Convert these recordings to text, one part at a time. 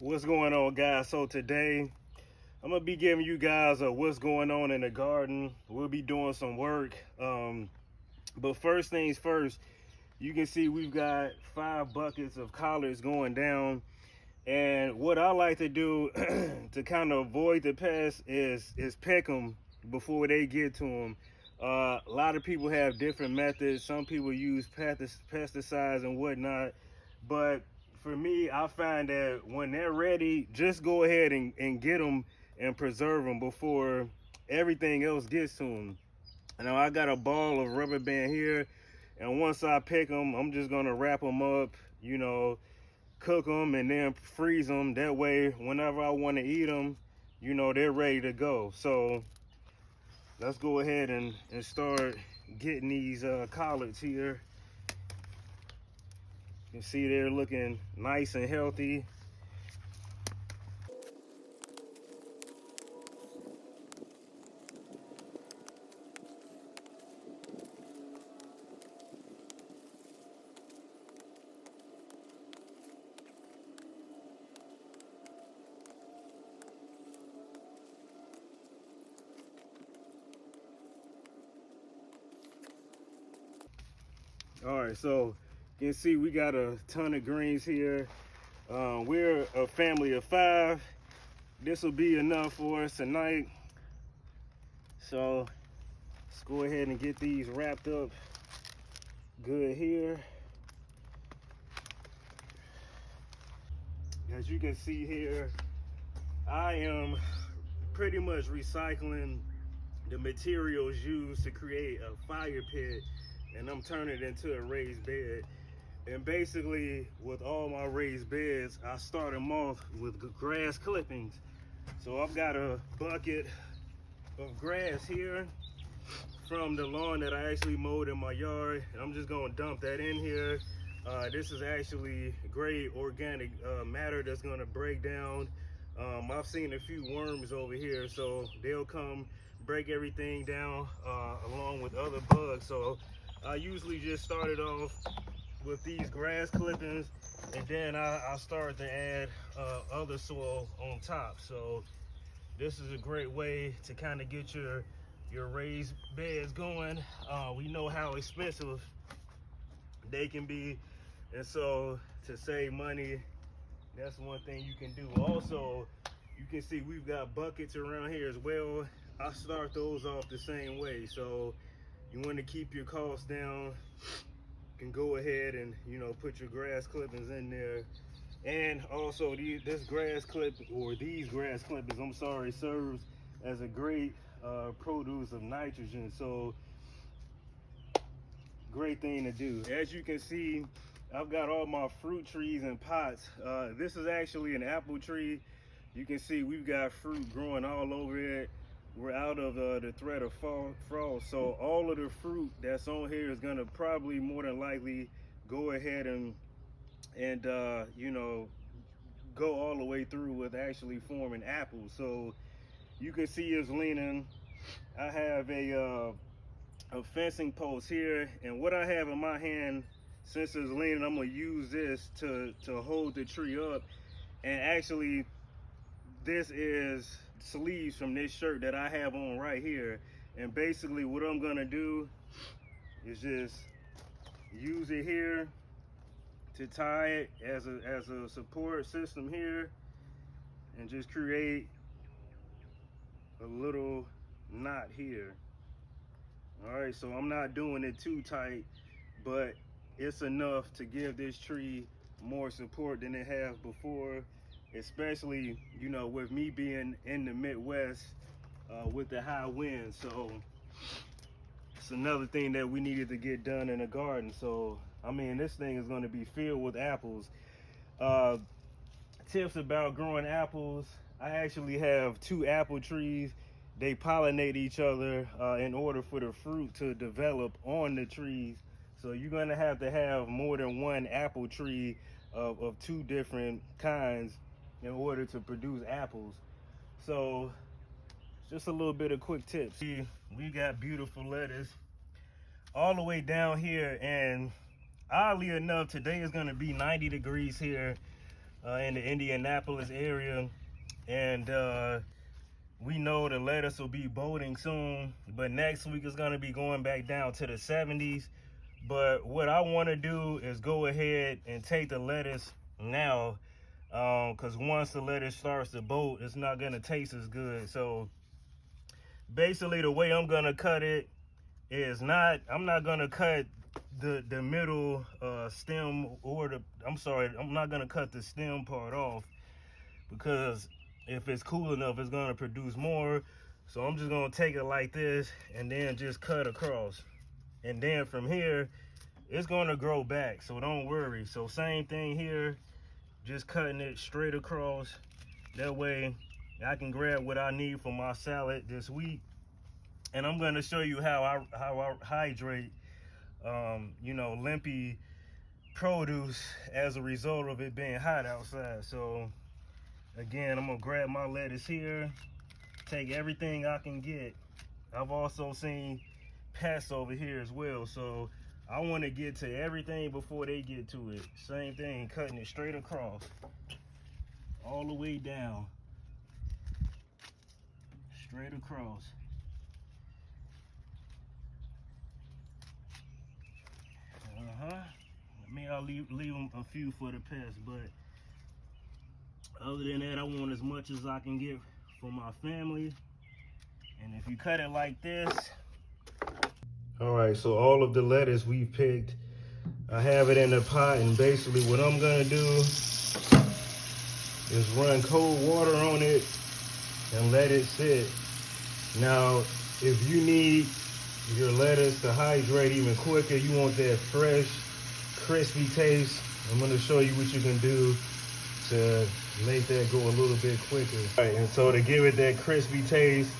What's going on, guys? So today I'm gonna be giving you guys what's going on in the garden. We'll be doing some work, but first things first, you can see we've got 5 buckets of collards going down. And what I like to do to kind of avoid the pests is peck them before they get to them. A lot of people have different methods. Some people use pesticides and whatnot, but for me, I find that when they're ready, just go ahead and get them and preserve them before everything else gets to them. Now I got a ball of rubber band here, and once I pick them, I'm just gonna wrap them up, cook them and then freeze them. That way, whenever I want to eat them, they're ready to go. So let's go ahead and start getting these collards here. You can see they're looking nice and healthy. All right, so you can see we got a ton of greens here. We're a family of 5. This will be enough for us tonight. So let's go ahead and get these wrapped up good here. As you can see here, I am pretty much recycling the materials used to create a fire pit, and I'm turning it into a raised bed. And basically, with all my raised beds, I start them off with grass clippings. So I've got a bucket of grass here from the lawn that I actually mowed in my yard, and I'm just gonna dump that in here. This is actually great organic matter that's gonna break down. I've seen a few worms over here, so they'll come break everything down along with other bugs. So I usually just start it off with these grass clippings, and then I start to add other soil on top. So this is a great way to kind of get your raised beds going. We know how expensive they can be, and so to save money, that's one thing you can do. Also, you can see we've got buckets around here as well. I start those off the same way. So you want to keep your costs down, you can go ahead and put your grass clippings in there. And also this grass clip, or these grass clippings, I'm sorry, serves as a great produce of nitrogen. So great thing to do. As you can see, I've got all my fruit trees in pots. This is actually an apple tree. You can see we've got fruit growing all over it. We're out of the threat of frost, so all of the fruit that's on here is gonna probably more than likely go ahead and go all the way through with actually forming apples. So you can see it's leaning. I have a fencing post here, and what I have in my hand, since it's leaning, I'm gonna use this to hold the tree up. And actually, this is sleeves from this shirt that I have on right here. And basically what I'm gonna do is just use it here to tie it as a support system here, and just create a little knot here. All right, so I'm not doing it too tight, but it's enough to give this tree more support than it has before, especially with me being in the Midwest with the high winds. So it's another thing that we needed to get done in the garden. So I mean, this thing is going to be filled with apples. Tips about growing apples: I actually have 2 apple trees. They pollinate each other in order for the fruit to develop on the trees. So you're going to have more than 1 apple tree of 2 different kinds in order to produce apples. So just a little bit of quick tips. We got beautiful lettuce all the way down here, and oddly enough, today is going to be 90 degrees here. in the Indianapolis area, and we know the lettuce will be bolting soon, but next week is going to be going back down to the 70s. But what I want to do is go ahead and take the lettuce now, because once the lettuce starts to bolt, it's not going to taste as good. So basically the way I'm going to cut it is I'm not going to cut the middle stem, or I'm not going to cut the stem part off, because if it's cool enough, it's going to produce more. So I'm just going to take it like this and then just cut across, and then from here it's going to grow back, so don't worry. So same thing here, just cutting it straight across. That way I can grab what I need for my salad this week. And I'm going to show you how I hydrate limpy produce as a result of it being hot outside. So again, I'm gonna grab my lettuce here, take everything I can get. I've also seen pests over here as well, so I want to get to everything before they get to it. Same thing, cutting it straight across, all the way down, straight across. I mean, I'll leave them a few for the pests, but other than that, I want as much as I can get for my family. And if you cut it like this. All right, so all of the lettuce we picked, I have it in a pot, and basically what I'm gonna do is run cold water on it and let it sit. Now, if you need your lettuce to hydrate even quicker, you want that fresh, crispy taste, I'm gonna show you what you can do to make that go a little bit quicker. All right, and so to give it that crispy taste,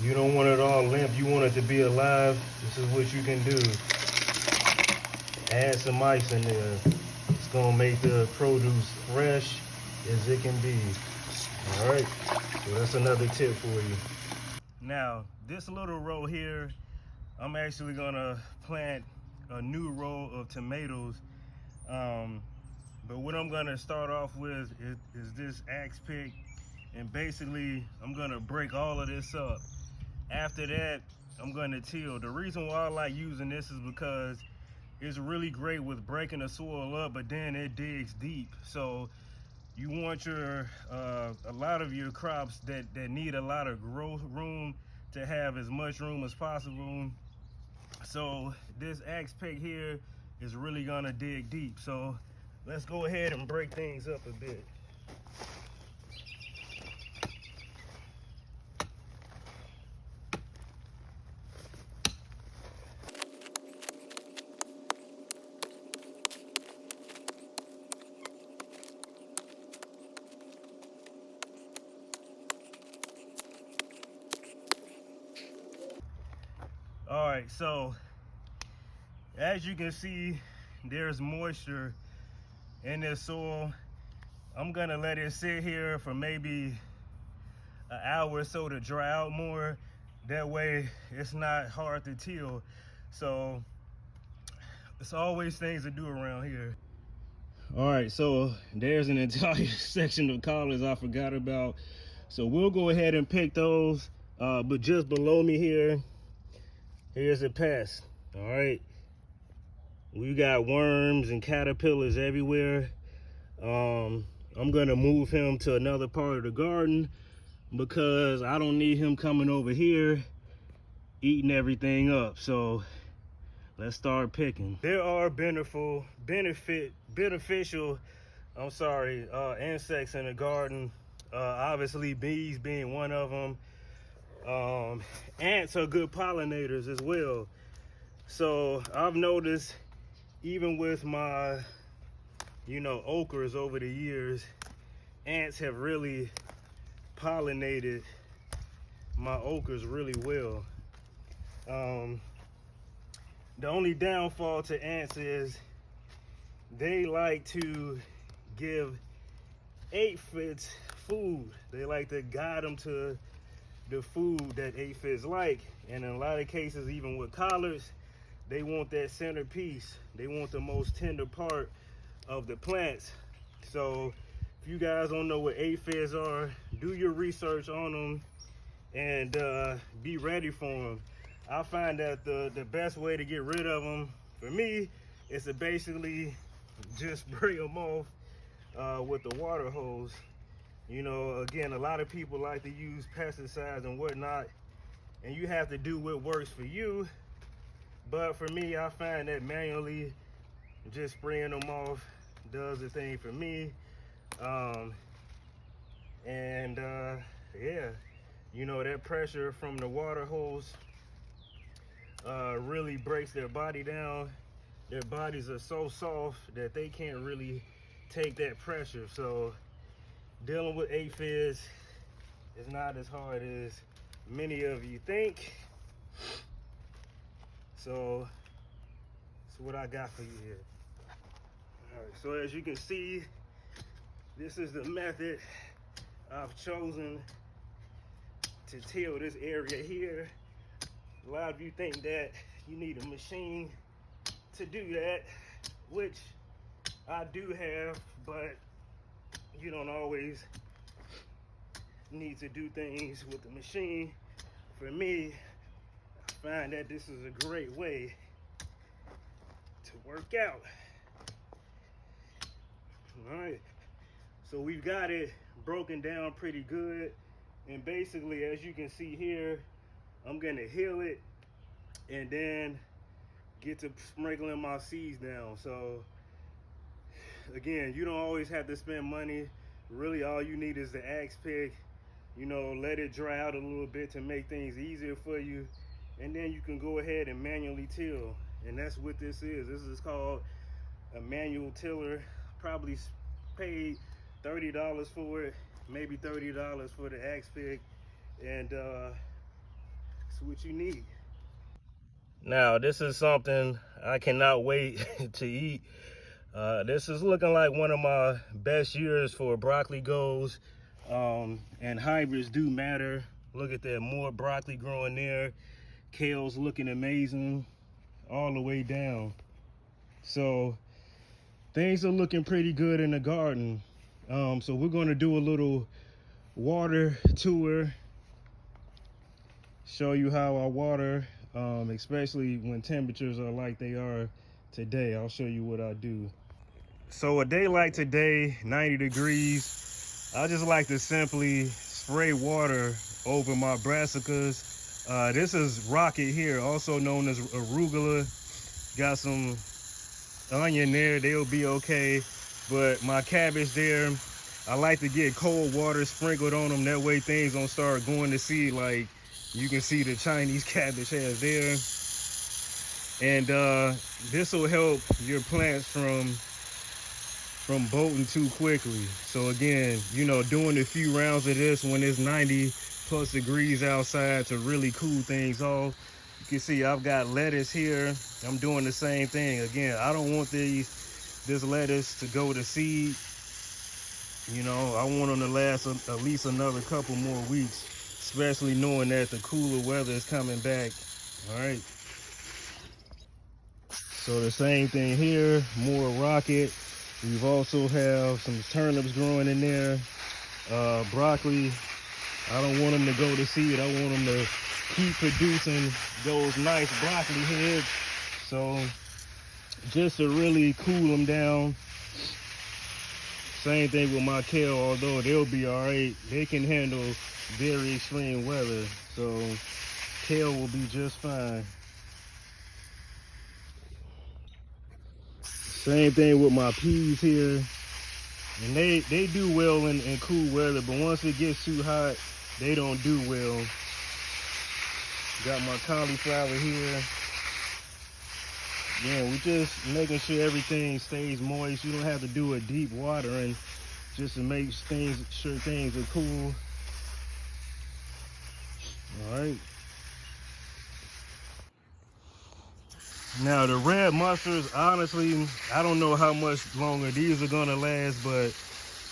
you don't want it all limp, you want it to be alive. This is what you can do. Add some ice in there. It's gonna make the produce fresh as it can be. All right, so that's another tip for you. Now, this little row here, I'm actually gonna plant a new row of tomatoes. But what I'm gonna start off with is this axe pick, and basically I'm gonna break all of this up. After that, I'm gonna till. The reason why I like using this is because it's really great with breaking the soil up, but then it digs deep. So you want your a lot of your crops that need a lot of growth room to have as much room as possible. So this axe pick here is really gonna dig deep. So let's go ahead and break things up a bit. All right, so as you can see, there's moisture in this soil. I'm gonna let it sit here for maybe an hour or so to dry out more. That way it's not hard to till. So it's always things to do around here. All right, so there's an entire section of collards I forgot about. So we'll go ahead and pick those. But just below me here, here's a pest. All right, we got worms and caterpillars everywhere. I'm gonna move him to another part of the garden because I don't need him coming over here eating everything up. So let's start picking. There are beneficial insects in the garden. Obviously bees being one of them. Ants are good pollinators as well. So I've noticed, even with my okras over the years, ants have really pollinated my okras really well. The only downfall to ants is they like to give aphids food. They like to guide them to the food that aphids like, and in a lot of cases, even with collards, they want that centerpiece. They want the most tender part of the plants. So If you guys don't know what aphids are, do your research on them and be ready for them. I find that the best way to get rid of them, for me, is to basically just spray them off with the water hose. You know, again, a lot of people like to use pesticides and whatnot, and you have to do what works for you. But for me, I find that manually just spraying them off does the thing for me. Yeah, you know, that pressure from the water hose really breaks their body down. Their bodies are so soft that they can't really take that pressure. So dealing with aphids is not as hard as many of you think. So that's what I got for you here. All right, so as you can see, this is the method I've chosen to till this area here. A lot of you think that you need a machine to do that, which I do have, but you don't always need to do things with the machine. For me, I find that this is a great way to work out. All right, so we've got it broken down pretty good, and basically, as you can see here, I'm gonna heal it and then get to sprinkling my seeds down. So again, you don't always have to spend money. Really, all you need is the axe pick. You know, let it dry out a little bit to make things easier for you, and then you can go ahead and manually till. And that's what this is. This is called a manual tiller. Probably paid $30 for it, maybe $30 for the axe pick, and it's what you need. Now, this is something I cannot wait to eat. This is looking like one of my best years for broccoli goes, and hybrids do matter. Look at that, more broccoli growing there. Kale's looking amazing all the way down. So things are looking pretty good in the garden. So we're going to do a little water tour, show you how I water, especially when temperatures are like they are today. I'll show you what I do. So a day like today, 90 degrees, I just like to simply spray water over my brassicas. This is rocket here, also known as arugula. Got some onion there, they'll be okay. But my cabbage there, I like to get cold water sprinkled on them. That way things don't start going to seed like you can see the Chinese cabbage has there. And this will help your plants from bolting too quickly. So again, you know, doing a few rounds of this when it's 90 plus degrees outside to really cool things off. You can see I've got lettuce here. I'm doing the same thing. Again, I don't want this lettuce to go to seed. You know, I want them to last at least another couple more weeks, especially knowing that the cooler weather is coming back. All right. So the same thing here, more rocket. We've also have some turnips growing in there. Broccoli, I don't want them to go to seed. I want them to keep producing those nice broccoli heads. So just to really cool them down. Same thing with my kale, although they'll be all right. They can handle very extreme weather. So kale will be just fine. Same thing with my peas here. And they do well in cool weather, but once it gets too hot, they don't do well. Got my cauliflower here. Yeah, we're just making sure everything stays moist. You don't have to do a deep watering just to make sure things are cool. All right. Now the red mustards, honestly, I don't know how much longer these are gonna last, but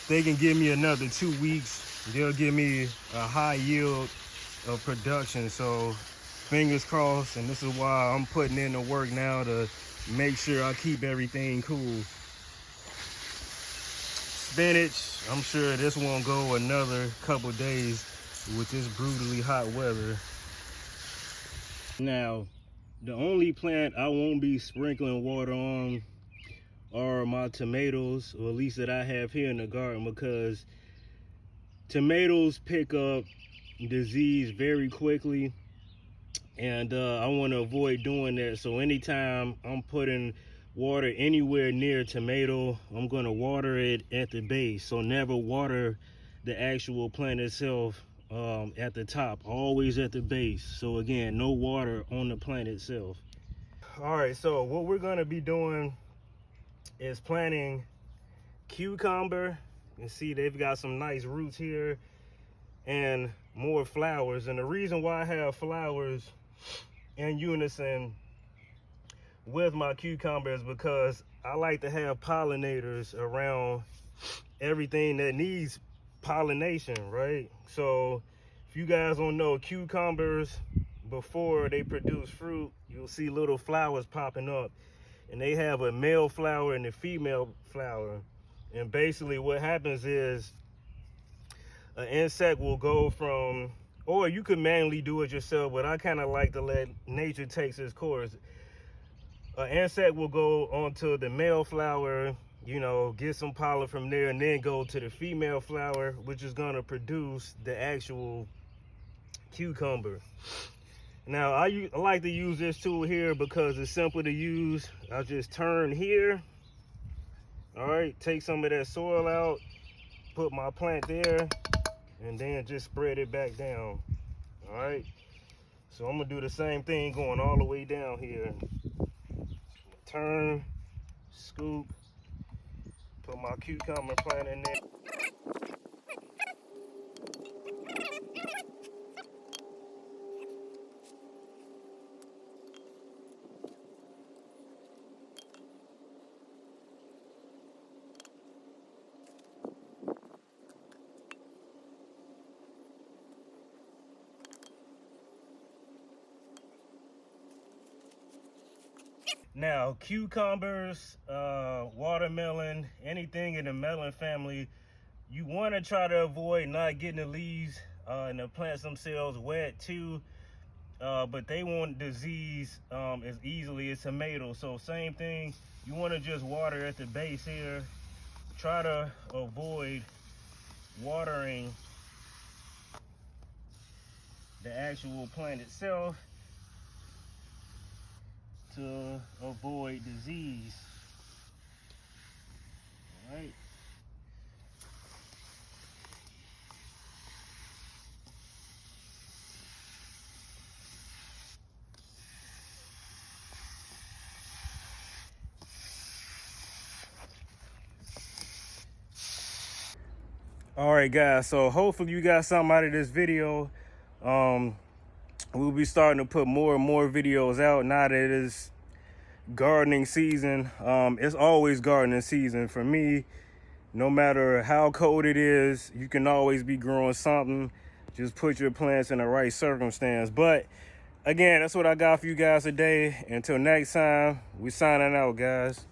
they can give me another 2 weeks. They'll give me a high yield of production. So fingers crossed, and this is why I'm putting in the work now to make sure I keep everything cool. spinach. I'm sure this won't go another couple days with this brutally hot weather. Now, the only plant I won't be sprinkling water on are my tomatoes, or at least that I have here in the garden, because tomatoes pick up disease very quickly, and I want to avoid doing that. So anytime I'm putting water anywhere near tomato, I'm going to water it at the base. So never water the actual plant itself at the top, always at the base. So again, no water on the plant itself. All right, so what we're going to be doing is planting cucumber. You see they've got some nice roots here and more flowers. And the reason why I have flowers in unison with my cucumber is because I like to have pollinators around everything that needs pollination, right? So if you guys don't know, cucumbers, before they produce fruit, you'll see little flowers popping up, and they have a male flower and a female flower. And basically what happens is an insect will go from, or you could manually do it yourself, but I kind of like to let nature take its course. An insect will go onto the male flower, you know, get some pollen from there, and then go to the female flower, which is going to produce the actual cucumber. Now, I like to use this tool here because it's simple to use. I just turn here, all right, take some of that soil out, put my plant there, and then just spread it back down. All right, so I'm gonna do the same thing going all the way down here. Turn, scoop, put my cucumber plant in there. Now, cucumbers, watermelon, anything in the melon family, you want to try to avoid not getting the leaves and the plants themselves wet too, but they won't disease as easily as tomatoes. So same thing, you want to just water at the base here. Try to avoid watering the actual plant itself to avoid disease. All right. All right, guys, so hopefully you got something out of this video. We'll be starting to put more and more videos out now that it is gardening season. It's always gardening season for me. No matter how cold it is, you can always be growing something. Just put your plants in the right circumstance. But again, that's what I got for you guys today. Until next time, we signing out, guys.